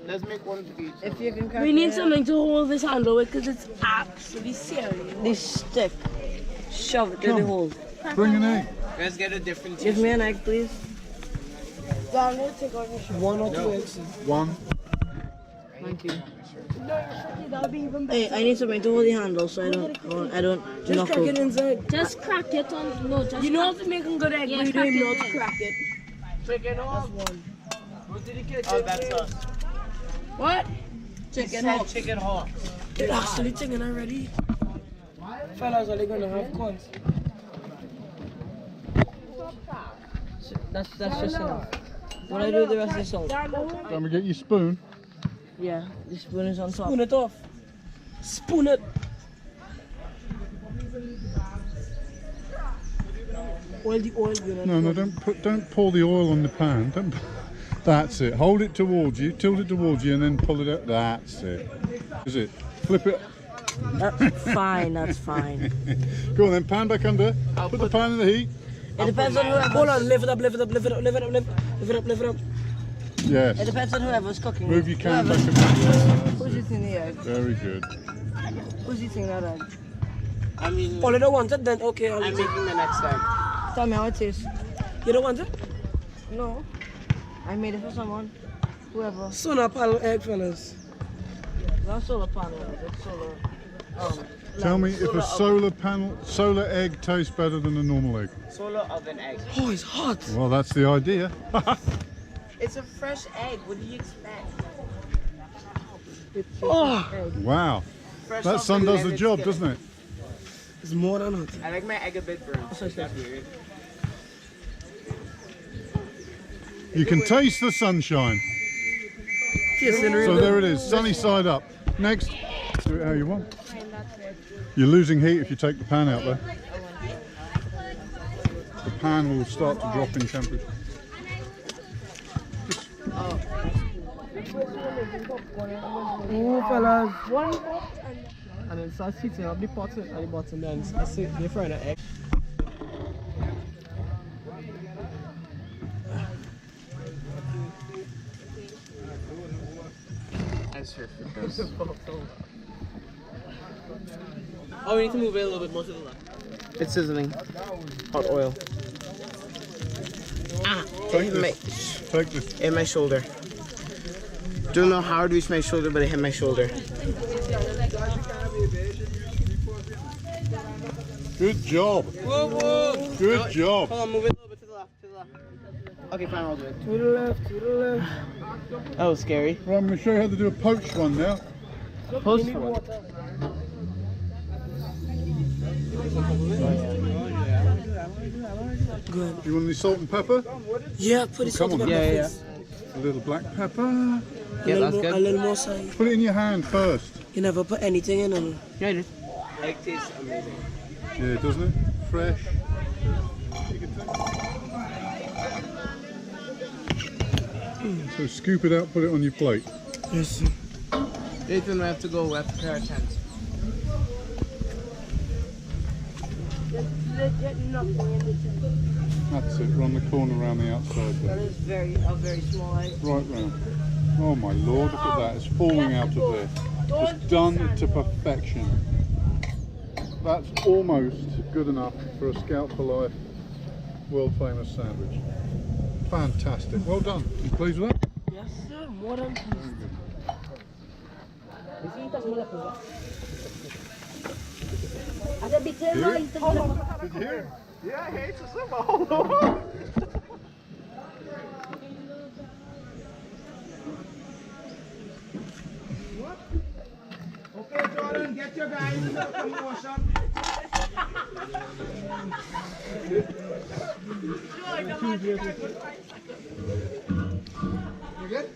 Let's make one of each. If you can We need something to hold this handle with because it's absolutely serious. this stick, shove it to the hole. Bring an egg. Let's get a different Give me an egg, please. Daniel, take off your shirt. One or two eggs. One. Thank you. That'll be even better. Hey, I need something to hold the handle so I don't Just knock crack over. it inside. Just crack it on. No, just. You know how to make a good egg, but you don't even know how to crack it. chicken off. Oh, that's us. What? Chicken hawk. Chicken hawk. It's actually chicken already. Fellas, are they gonna have corns? That's just enough. What I do with the rest of the salt? Then we get your spoon. Yeah, the spoon is on top. Spoon it off. Spoon it. Oil the oil. No, don't pour the oil on the pan. That's it. Hold it towards you, tilt it towards you, and then pull it up. That's it. Is it? Flip it. That's fine, that's fine. Go on then, pan back under. Put the pan in the heat. It depends on whoever. Hold on, lift it up, lift it up, lift it up, lift it up, lift it up, lift it up. It Yes. depends on whoever's cooking. Move your can Whoever- back up. Who's eating the egg? Very good. Who's eating that egg? I mean, Oh, you don't want it? Then okay, I'll I'm eat it. making the next time. Tell me how it tastes. You don't want it? No. I made it for someone. Whoever. Solar panel egg, fellas. Not solar panel, it's solar. Tell me if a solar egg tastes better than a normal egg. Solar oven egg. Oh, it's hot. Well, that's the idea. It's a fresh egg. What do you expect? Oh, Wow. Fresh That off sun the does the lemon job, skin. doesn't it? it's more than hot. I like my egg a bit burnt. That's weird. You can taste the sunshine. Tasting So really. there it is, sunny side up. Next, do it how you want. You're losing heat if you take the pan out there. The pan will start to drop in temperature. Oh, fellas. One pot and then start heating up the pot at the bottom. Then I see the frying the egg. As sure it goes. Oh, we need to move it a little bit more to the left. It's sizzling. Hot oil. Take My, this. Take this. in my shoulder. Don't know how to reach my shoulder, but it hit my shoulder. Good job. Whoa, whoa. Good job. Hold on, move it a little bit to the left, Okay, fine, I'll do it. To the left, to the left. That was scary. Right, I'm going to show you how to do a poached one now. Post for one. Good. Do you want any salt and pepper? Yeah, put it Come salt on. and pepper, Yeah. please. A little black pepper. A Yeah, little that's more, good. a little more side. Put it in your hand first. You never put anything in it. Yeah, it is. Egg tastes amazing. Yeah, doesn't it? Fresh. So scoop it out, put it on your plate. Yes. Nathan, we have to go. We have to prepare our tents. That's it, run the corner around the outside That there. is a very small egg. Right round. Oh my lord, look at that, it's falling out of there. It's done to perfection. That's almost good enough for a Scout for Life world famous sandwich. Fantastic, well done. You pleased with that? Yes, sir. More than pleased. Hear it? Did you hear it? Yeah, I hate to swim. Hold on. Okay, Jordan, get your guys in the promotion. You good?